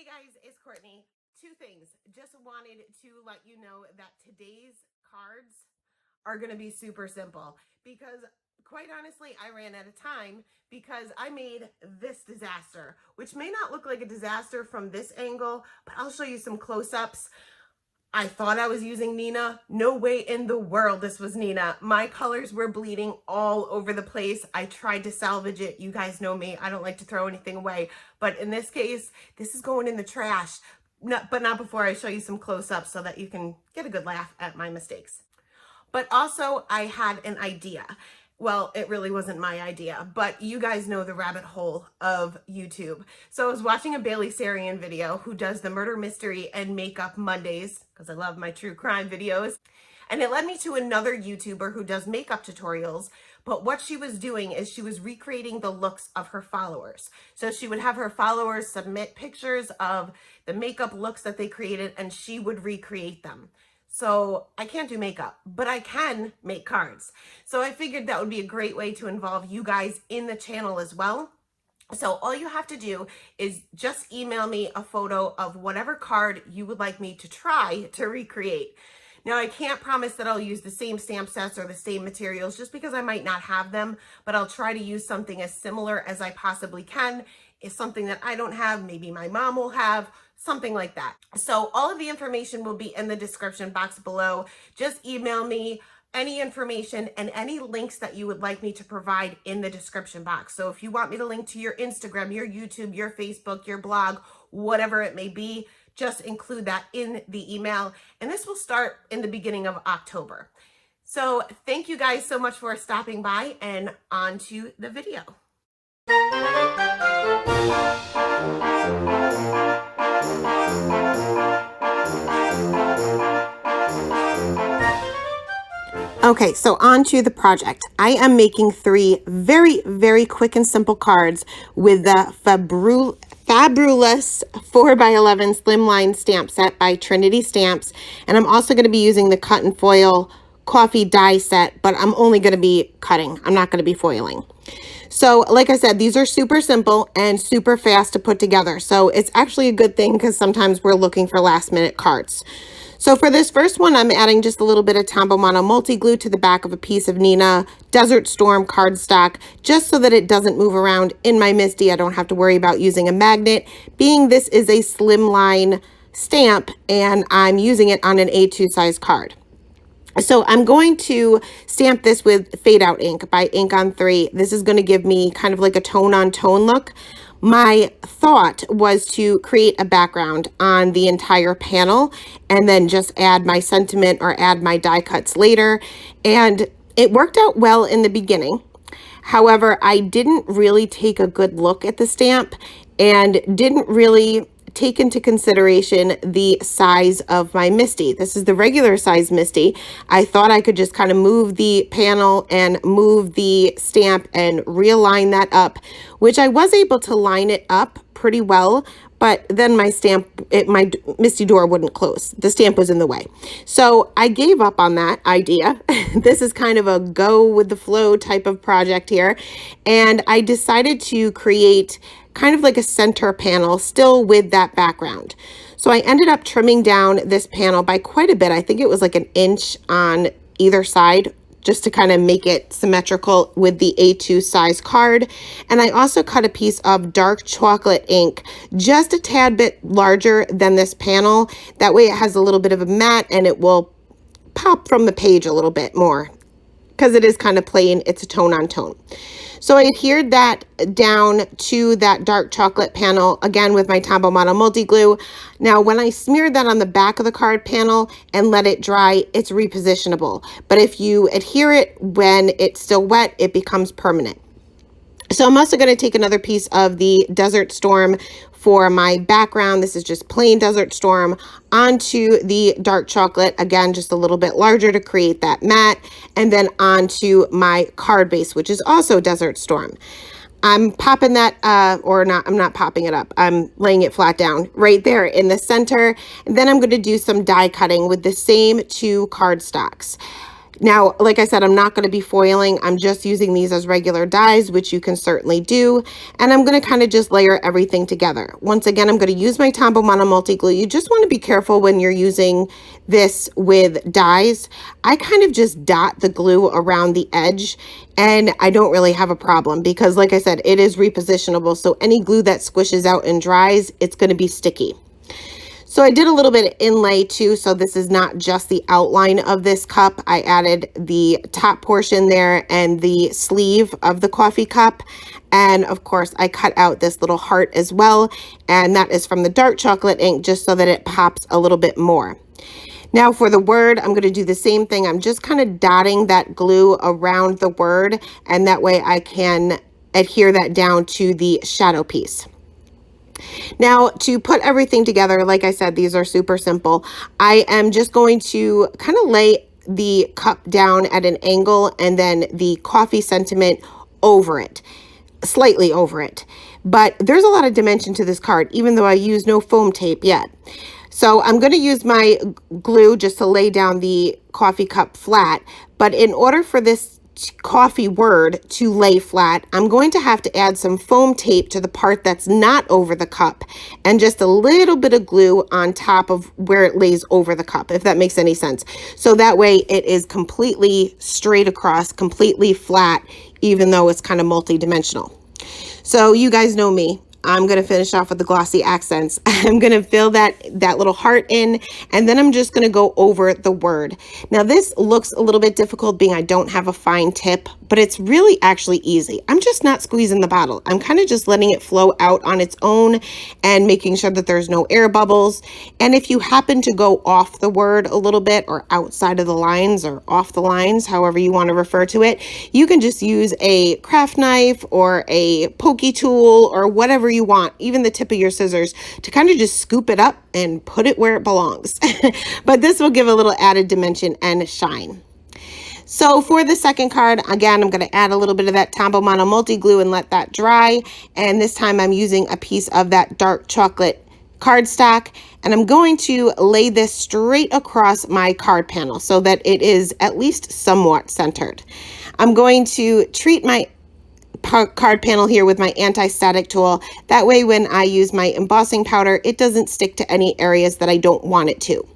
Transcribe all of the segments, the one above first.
Hey guys, it's Courtney. Two things. Just wanted to let you know that today's cards are going to be super simple because quite honestly, I ran out of time because I made this disaster, which may not look like a disaster from this angle, but I'll show you some close-ups. I thought I was using Nina. No way in the world this was Nina. My colors were bleeding all over the place. I tried to salvage it. You guys know me. I don't like to throw anything away. But in this case, this is going in the trash. But not before I show you some close-ups so that you can get a good laugh at my mistakes. But also, I had an idea. Well, it really wasn't my idea, but you guys know the rabbit hole of YouTube. So I was watching a Bailey Sarian video who does the Murder Mystery and Makeup Mondays, because I love my true crime videos. And it led me to another YouTuber who does makeup tutorials. But what she was doing is she was recreating the looks of her followers. So she would have her followers submit pictures of the makeup looks that they created, and she would recreate them. So I can't do makeup, but I can make cards. So I figured that would be a great way to involve you guys in the channel as well. So all you have to do is just email me a photo of whatever card you would like me to try to recreate. Now, I can't promise that I'll use the same stamp sets or the same materials just because I might not have them, but I'll try to use something as similar as I possibly can. It's something that I don't have, maybe my mom will have, something like that. So all of the information will be in the description box below. Just email me any information and any links that you would like me to provide in the description box. So if you want me to link to your Instagram, your YouTube, your Facebook, your blog, whatever it may be, just include that in the email. And this will start in the beginning of October. So thank you guys so much for stopping by, and on to the video. Okay, so on to the project. I am making three very, very quick and simple cards with the Fabulous 4x11 Slimline stamp set by Trinity Stamps. And I'm also going to be using the cut and foil coffee die set, but I'm only going to be cutting. I'm not going to be foiling. So like I said, these are super simple and super fast to put together. So it's actually a good thing because sometimes we're looking for last minute cards. So for this first one, I'm adding just a little bit of Tombow Mono multi-glue to the back of a piece of Nina Desert Storm cardstock, just so that it doesn't move around in my MISTI. I don't have to worry about using a magnet, being this is a slimline stamp and I'm using it on an A2 size card. So I'm going to stamp this with Fade Out ink by Ink on 3. This is going to give me kind of like a tone on tone look. My thought was to create a background on the entire panel and then just add my sentiment or add my die cuts later. And it worked out well in the beginning. However, I didn't really take a good look at the stamp and didn't really take into consideration the size of my MISTI. This is the regular size MISTI. I thought I could just kind of move the panel and move the stamp and realign that up, which I was able to line it up pretty well, but then my MISTI door wouldn't close. The stamp was in the way. So I gave up on that idea. This is kind of a go with the flow type of project here. And I decided to create kind of like a center panel still with that background. So I ended up trimming down this panel by quite a bit. I think it was like an inch on either side, just to kind of make it symmetrical with the A2 size card. And I also cut a piece of dark chocolate ink, just a tad bit larger than this panel. That way it has a little bit of a matte and it will pop from the page a little bit more because it is kind of plain. It's a tone on tone. So I adhered that down to that dark chocolate panel, again with my Tombow Mono multi-glue. Now, when I smeared that on the back of the card panel and let it dry, it's repositionable. But if you adhere it when it's still wet, it becomes permanent. So I'm also going to take another piece of the Desert Storm for my background. This is just plain Desert Storm onto the dark chocolate, again just a little bit larger to create that matte, and then onto my card base, which is also Desert Storm. I'm popping that, I'm not popping it up. I'm laying it flat down right there in the center. And then I'm going to do some die cutting with the same two cardstocks. Now, like I said, I'm not going to be foiling. I'm just using these as regular dies, which you can certainly do. And I'm going to kind of just layer everything together. Once again, I'm going to use my Tombow Mono Multi Glue. You just want to be careful when you're using this with dies. I kind of just dot the glue around the edge, and I don't really have a problem because, like I said, it is repositionable. So any glue that squishes out and dries, it's going to be sticky. So I did a little bit of inlay too, so this is not just the outline of this cup. I added the top portion there and the sleeve of the coffee cup. And of course, I cut out this little heart as well, and that is from the dark chocolate ink just so that it pops a little bit more. Now for the word, I'm going to do the same thing. I'm just kind of dotting that glue around the word, and that way I can adhere that down to the shadow piece. Now, to put everything together, like I said, these are super simple. I am just going to kind of lay the cup down at an angle and then the coffee sentiment over it, slightly over it. But there's a lot of dimension to this card, even though I use no foam tape yet. So I'm going to use my glue just to lay down the coffee cup flat. But in order for this coffee word to lay flat, I'm going to have to add some foam tape to the part that's not over the cup and just a little bit of glue on top of where it lays over the cup, if that makes any sense. So that way it is completely straight across, completely flat, even though it's kind of multi-dimensional. So you guys know me. I'm going to finish off with the glossy accents. I'm going to fill that little heart in, and then I'm just going to go over the word. Now this looks a little bit difficult being I don't have a fine tip, but it's really actually easy. I'm just not squeezing the bottle. I'm kind of just letting it flow out on its own and making sure that there's no air bubbles. And if you happen to go off the word a little bit or outside of the lines or off the lines, however you want to refer to it, you can just use a craft knife or a pokey tool or whatever you want, even the tip of your scissors, to kind of just scoop it up and put it where it belongs. But this will give a little added dimension and shine. So for the second card, again, I'm going to add a little bit of that Tombow Mono Multi Glue and let that dry. And this time I'm using a piece of that dark chocolate cardstock, and I'm going to lay this straight across my card panel so that it is at least somewhat centered. I'm going to treat my card panel here with my anti-static tool. That way when I use my embossing powder, it doesn't stick to any areas that I don't want it to.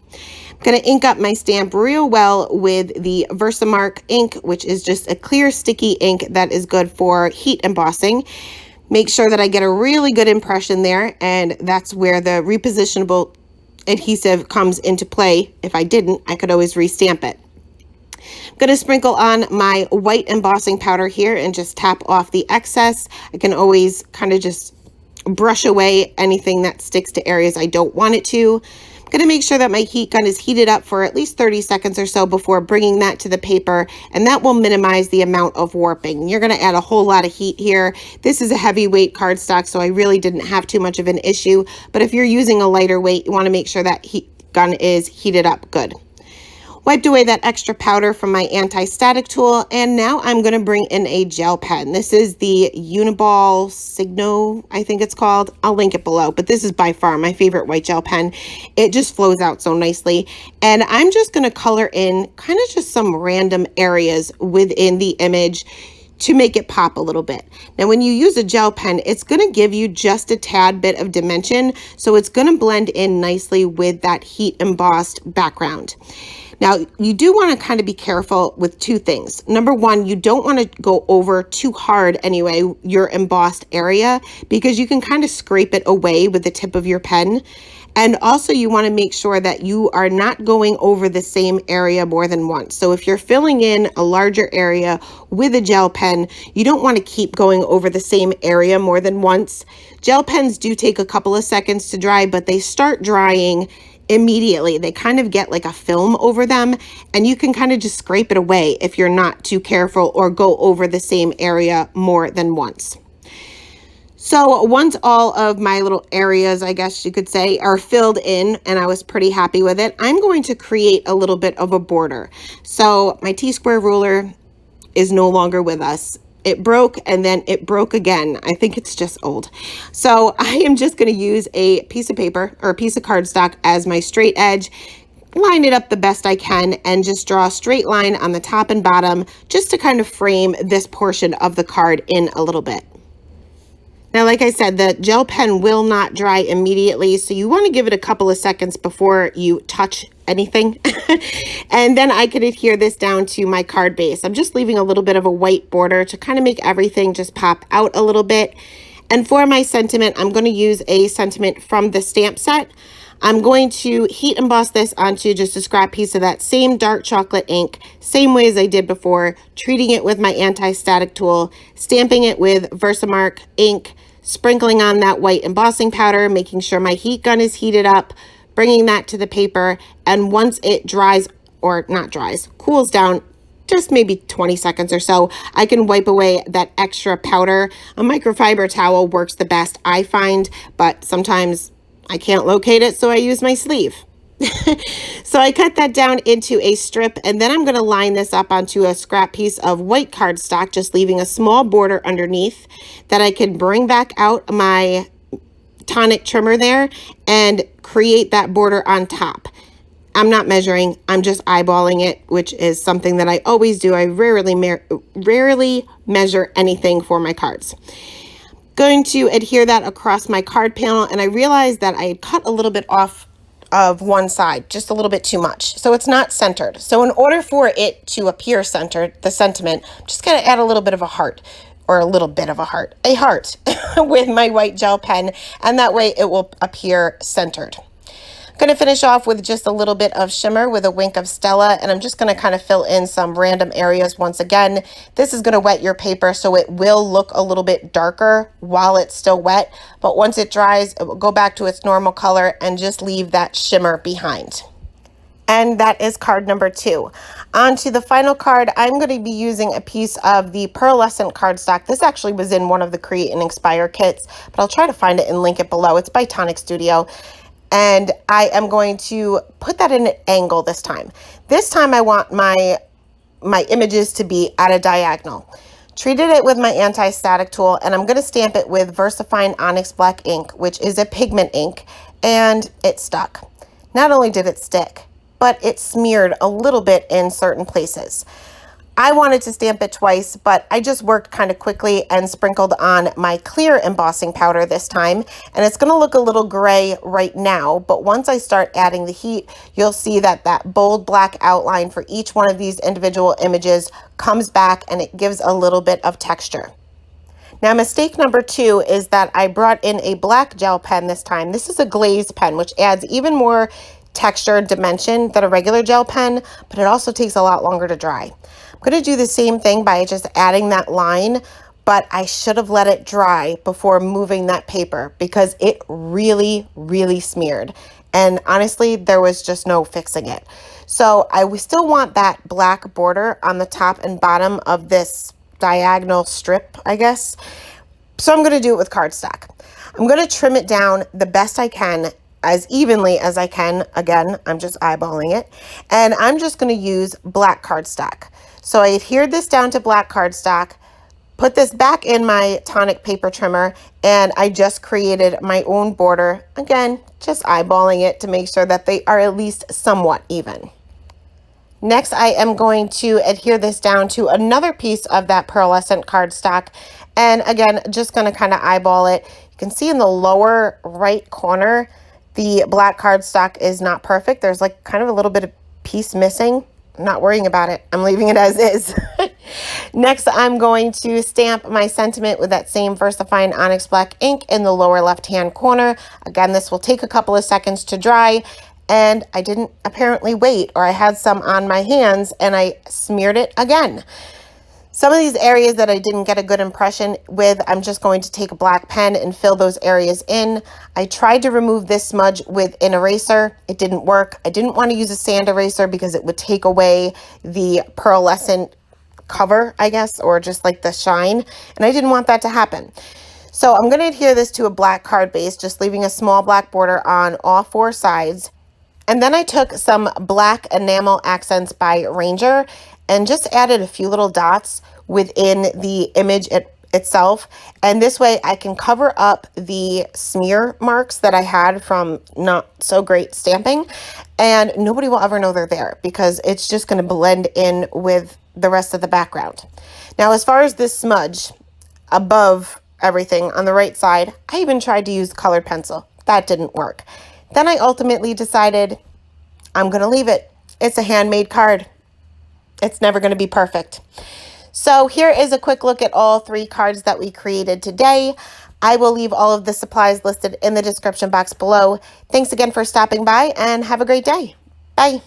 I'm going to ink up my stamp real well with the Versamark ink, which is just a clear sticky ink that is good for heat embossing. Make sure that I get a really good impression there, and that's where the repositionable adhesive comes into play. If I didn't, I could always restamp it. I'm going to sprinkle on my white embossing powder here and just tap off the excess. I can always kind of just brush away anything that sticks to areas I don't want it to. I'm going to make sure that my heat gun is heated up for at least 30 seconds or so before bringing that to the paper, and that will minimize the amount of warping. You're going to add a whole lot of heat here. This is a heavyweight cardstock, so I really didn't have too much of an issue, but if you're using a lighter weight, you want to make sure that heat gun is heated up good. Wiped away that extra powder from my anti-static tool, and now I'm going to bring in a gel pen. This is the Uniball Signo, I think it's called. I'll link it below, but this is by far my favorite white gel pen. It just flows out so nicely, and I'm just going to color in kind of just some random areas within the image to make it pop a little bit. Now, when you use a gel pen, it's going to give you just a tad bit of dimension, so it's going to blend in nicely with that heat embossed background. Now, you do want to kind of be careful with two things. Number one, you don't want to go over too hard anyway, your embossed area, because you can kind of scrape it away with the tip of your pen. And also you want to make sure that you are not going over the same area more than once. So if you're filling in a larger area with a gel pen, you don't want to keep going over the same area more than once. Gel pens do take a couple of seconds to dry, but they start drying immediately. They kind of get like a film over them, and you can kind of just scrape it away if you're not too careful or go over the same area more than once. So once all of my little areas, I guess you could say, are filled in and I was pretty happy with it, I'm going to create a little bit of a border. So my T-square ruler is no longer with us. It broke and then it broke again. I think it's just old. So I am just going to use a piece of paper or a piece of cardstock as my straight edge, line it up the best I can and just draw a straight line on the top and bottom just to kind of frame this portion of the card in a little bit. Now, like I said, the gel pen will not dry immediately, so you want to give it a couple of seconds before you touch anything. And then I can adhere this down to my card base. I'm just leaving a little bit of a white border to kind of make everything just pop out a little bit. And for my sentiment, I'm going to use a sentiment from the stamp set. I'm going to heat emboss this onto just a scrap piece of that same dark chocolate ink, same way as I did before, treating it with my anti-static tool, stamping it with Versamark ink, sprinkling on that white embossing powder, making sure my heat gun is heated up, bringing that to the paper, and once it dries, or not dries, cools down, just maybe 20 seconds or so, I can wipe away that extra powder. A microfiber towel works the best, I find, but sometimes I can't locate it, so I use my sleeve. So I cut that down into a strip, and then I'm going to line this up onto a scrap piece of white cardstock, just leaving a small border underneath that I can bring back out my tonic trimmer there and create that border on top. I'm not measuring, I'm just eyeballing it, which is something that I always do. I rarely measure anything for my cards. Going to adhere that across my card panel, and I realized that I had cut a little bit off of one side, just a little bit too much. So it's not centered. So in order for it to appear centered, the sentiment, I'm just going to add a little bit of a heart, or a little bit of a heart with my white gel pen, and that way it will appear centered. I'm going to finish off with just a little bit of shimmer with a wink of Stella, and I'm just going to kind of fill in some random areas once again. This is going to wet your paper, so it will look a little bit darker while it's still wet, but once it dries, it will go back to its normal color and just leave that shimmer behind. And that is card number 2. On to the final card, I'm going to be using a piece of the pearlescent cardstock. This actually was in one of the Create and Inspire kits, but I'll try to find it and link it below. It's by Tonic Studio. And I am going to put that in an angle this time. This time I want my images to be at a diagonal. Treated it with my anti-static tool, and I'm going to stamp it with VersaFine Onyx Black ink, which is a pigment ink, and it stuck. Not only did it stick, but it smeared a little bit in certain places. I wanted to stamp it twice, but I just worked kind of quickly and sprinkled on my clear embossing powder this time. And it's going to look a little gray right now, but once I start adding the heat, you'll see that that bold black outline for each one of these individual images comes back, and it gives a little bit of texture. Now, mistake number 2 is that I brought in a black gel pen this time. This is a glazed pen, which adds even more texture and dimension than a regular gel pen, but it also takes a lot longer to dry. I'm going to do the same thing by just adding that line, but I should have let it dry before moving that paper because it really, really smeared. And honestly, there was just no fixing it. So I still want that black border on the top and bottom of this diagonal strip, I guess. So I'm going to do it with cardstock. I'm going to trim it down the best I can, as evenly as I can. Again, I'm just eyeballing it. And I'm just going to use black cardstock. So I adhered this down to black cardstock, put this back in my tonic paper trimmer, and I just created my own border. Again, just eyeballing it to make sure that they are at least somewhat even. Next, I am going to adhere this down to another piece of that pearlescent cardstock. And again, just going to kind of eyeball it. You can see in the lower right corner, the black cardstock is not perfect. There's like kind of a little bit of piece missing. I'm not worrying about it. I'm leaving it as is. Next, I'm going to stamp my sentiment with that same VersaFine Onyx Black ink in the lower left-hand corner. Again, this will take a couple of seconds to dry, and I didn't apparently wait, or I had some on my hands and I smeared it again. Some of these areas that I didn't get a good impression with, I'm just going to take a black pen and fill those areas in. I tried to remove this smudge with an eraser. It didn't work. I didn't want to use a sand eraser because it would take away the pearlescent cover, I guess, or just like the shine. And I didn't want that to happen. So I'm going to adhere this to a black card base, just leaving a small black border on all 4 sides. And then I took some black enamel accents by Ranger and just added a few little dots within the image itself, and this way I can cover up the smear marks that I had from not so great stamping, and nobody will ever know they're there because it's just going to blend in with the rest of the background. Now, as far as this smudge above everything on the right side, I even tried to use colored pencil. That didn't work. Then I ultimately decided I'm going to leave it. It's a handmade card. It's never going to be perfect. So here is a quick look at all 3 cards that we created today. I will leave all of the supplies listed in the description box below. Thanks again for stopping by and have a great day. Bye.